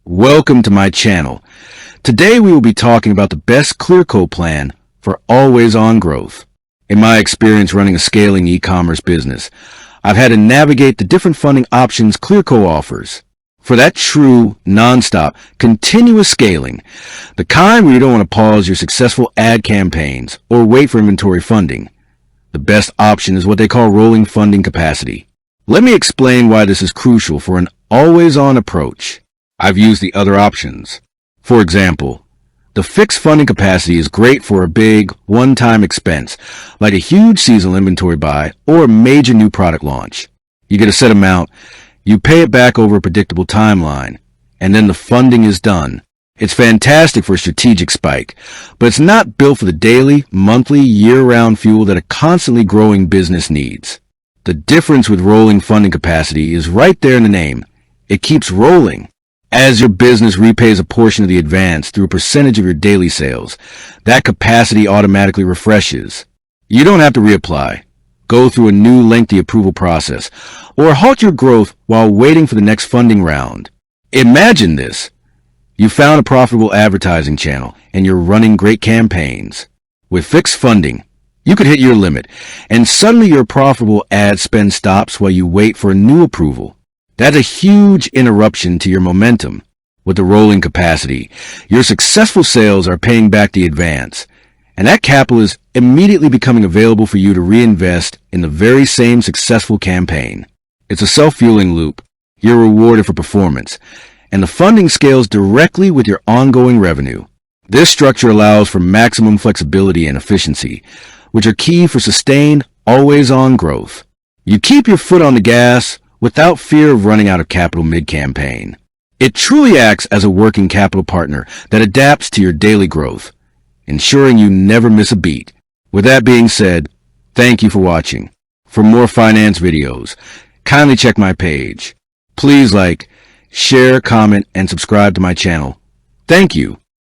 Welcome to my channel. Today we will be talking about the best Clearco plan for always-on growth. In my experience running a scaling e-commerce business, I've had to navigate the different funding options Clearco offers. For that true, non-stop, continuous scaling, the kind where you don't want to pause your successful ad campaigns or wait for inventory funding, the best option is what they call rolling funding capacity. Let me explain why this is crucial for an always-on approach. I've used the other options. For example, the fixed funding capacity is great for a big, one-time expense, like a huge seasonal inventory buy or a major new product launch. You get a set amount, you pay it back over a predictable timeline, and then the funding is done. It's fantastic for a strategic spike, but it's not built for the daily, monthly, year-round fuel that a constantly growing business needs. The difference with rolling funding capacity is right there in the name. It keeps rolling. As your business repays a portion of the advance through a percentage of your daily sales, that capacity automatically refreshes. You don't have to reapply, go through a new lengthy approval process, or halt your growth while waiting for the next funding round. Imagine this. You found a profitable advertising channel and you're running great campaigns. With fixed funding, you could hit your limit, and suddenly your profitable ad spend stops while you wait for a new approval. That's a huge interruption to your momentum. With the rolling capacity, your successful sales are paying back the advance, and that capital is immediately becoming available for you to reinvest in the very same successful campaign. It's a self-fueling loop. You're rewarded for performance, and the funding scales directly with your ongoing revenue. This structure allows for maximum flexibility and efficiency, which are key for sustained, always-on growth. You keep your foot on the gas without fear of running out of capital mid-campaign. It truly acts as a working capital partner that adapts to your daily growth, ensuring you never miss a beat. With that being said, thank you for watching. For more finance videos, kindly check my page. Please like, share, comment, and subscribe to my channel. Thank you.